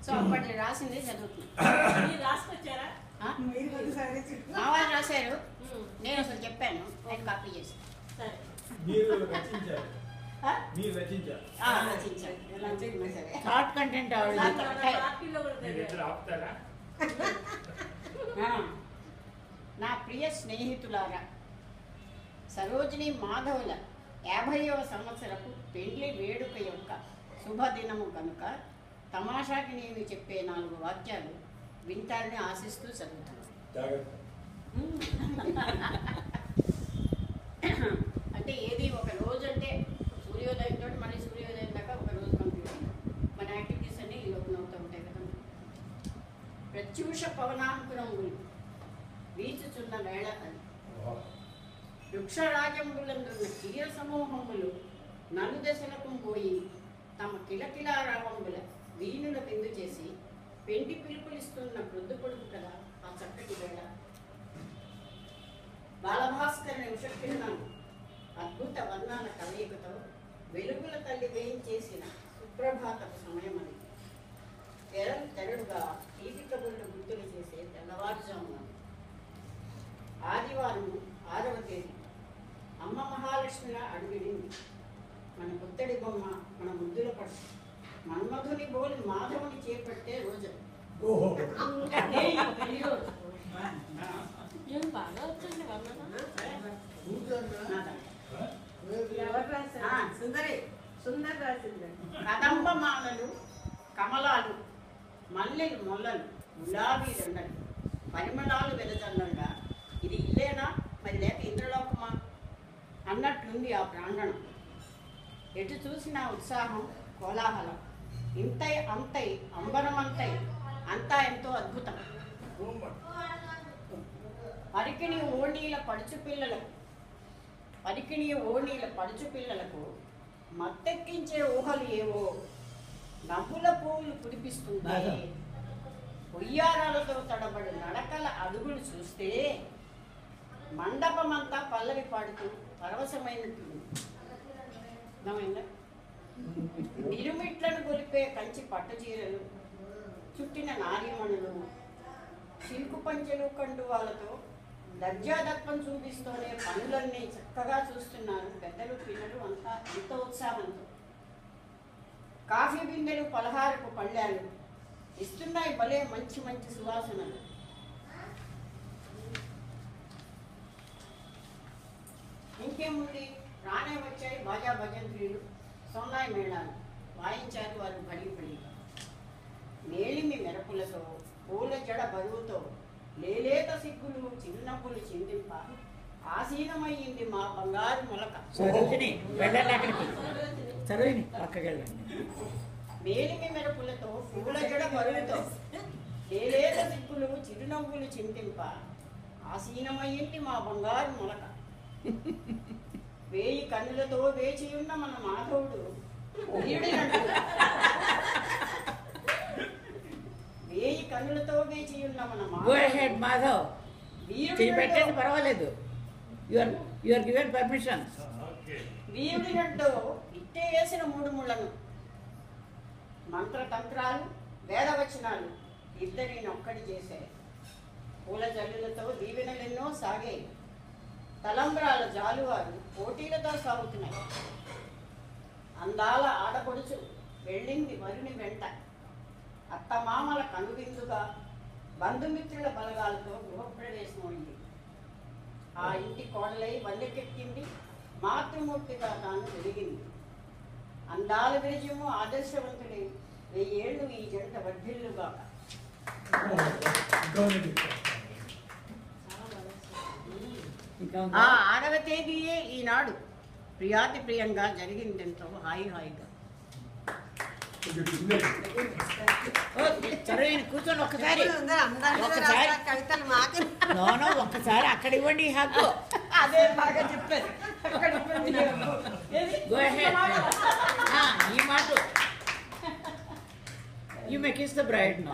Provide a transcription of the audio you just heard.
So అప్పట్లో రాసింది చదువుతున్నాను. మా వాళ్ళు రాశారు, నేను అసలు చెప్పాను, ఆయన కాపీ చేశాను. షార్ట్ కంటెంట్ నా ప్రియ స్నేహితులారా, సరోజిని మాధవుల 50వ సంవత్సరపు పెండ్లి వేడుక యొక్క శుభదినము కనుక తమాషాకి నేను చెప్పే 4 వాక్యాలు వింటారని ఆశిస్తూ చదువుతాను. అంటే ఏది ఒక రోజు అంటే సూర్యోదయంతో మళ్ళీ సూర్యోదయం దాకా ఒక రోజు కంప్లీట్ మన యాక్టివిటీస్ అన్నీ ఈ లోపల అవుతూ ఉంటాయి కదా. ప్రత్యూష పవనాంకురములు వీచుచున్న వేళ అది వృక్షరాజములందున్న క్షీర సమూహములు నలుదశలకు పోయి తమ కిలకిలారావంబుల వీణుల బిందు చేసి పెండి పిలుపులిస్తున్న వృద్ధు కొడుకు కదా ఆ చక్కటి వేళ. బాలభాస్కర్ ఉషకిరణ అద్భుత వర్ణాల కలయికతో వెలుగుల తల్లి వేయించేసిన సుప్రభాతపు సమయం అది. తెరడుగా తీపి కబుర్లు గుర్తులు చేసే తెల్లవారుజామున ఆదివారం 6వ తేదీ అమ్మ మహాలక్ష్మిగా అడుగిడింది. మన పుత్తడి బొమ్మ, మన ముద్దుల పట్టు మన్మధుని బోలి మాధవుని చేపట్టే రోజు. కదంబమాలలు, కమలాలు, మల్లెలు, మొల్లలు, గులాబీ దండలు, పరిమళాలు వెదజల్లంగా ఇది ఇల్లేనా మరి లేక ఇంద్రలోకమా అన్నట్లుంది ఆ ప్రాంగణం. ఎటు చూసిన ఉత్సాహం, కోలాహలం, ఇంతై అంతై అంబరమంతై అంతా ఎంతో అద్భుతం. అరికిణి ఓణీల పడుచు పిల్లలకు మత్తెక్కించే ఊహలు ఏవో నవ్వుల పువ్వులు కురిపిస్తుంటే ఉయ్యారాలతో తడబడి నడకల అడుగులు చూస్తే మండపమంతా పల్లవి పాడుతూ పరవశమైనట్టుంది. నిరుమిట్లను గొలిపే కంచి పట్టు చీరలు, చుట్టిన నారీమణులు, సిల్కు పంచెలు, కండువాలతో లజ్జాదత్వం చూపిస్తూనే పనులన్నీ చక్కగా చూస్తున్నారు పెద్దలు పిల్లలు అంతా ఎంతో ఉత్సాహంతో. కాఫీ బిందెలు, పలహారపు పళ్ళాలు ఇస్తున్నాయి భలే మంచి మంచి సువాసనలు. ఇంకేముంది, రానే వచ్చాయి బాజా భజంత్రీలు, సొన్నాయి మేళాలు వాయించారు వారు బడి బడిగా. మేలిమి మెరపులతో, పూల జడ బరువుతో లేలేత సిగ్గులు, చిరునవ్వులు చిందింప ఆసీనమయ్యింది మా బంగారు మొలక. మేలిమి మెరపులతో, పూల జడ బరువుతో లేలేత సిగ్గులు, చిరునవ్వులు చిందింప ఆసీనమయ్యింది మా బంగారు మొలక. 1000 కన్నులతో వేచి ఉన్న మన మాధవుడు వీరుడినంటూ 1000 కన్నులతో వేచి ఉన్న మన మాధవ్ పెట్టండి, పర్వాలేదు. You are given permission. వీరుడినంటూ ఇట్టే వేసిన 3 ముళ్ళను మంత్రతంత్రాలు, వేదవచనాలు ఇద్దరిని ఒక్కటి చేశాయి. పూల జల్లులతో దీవెనలెన్నో సాగాయి. తలంబ్రాల జాలువారు పోటీలతో సాగుతున్నాయి. అందాల ఆడపడుచు వెళ్ళింది వరుని వెంట. అత్తమామల కనువిందుగా బంధుమిత్రుల బలగాలతో గృహప్రవేశం అయింది. ఆ ఇంటి కోడలై వల్లెకెక్కింది, మాతృమూర్తిగా తాను వెలిగింది. అందాల విజయము ఆదర్శవంతులై 1000 ఏళ్ళు ఈ జంట వర్ధిల్లుగా. ఆ 6వ తేదీయే ఈనాడు ప్రియాతి ప్రియంగా జరిగిందెంతో హాయిగా. కూర్చొని ఒక్కసారి ఒక్కసారి అక్కడ ఇవ్వండి హక్కు. అదే బాగా చెప్పారు. ఈ మాట you may kiss the bride now.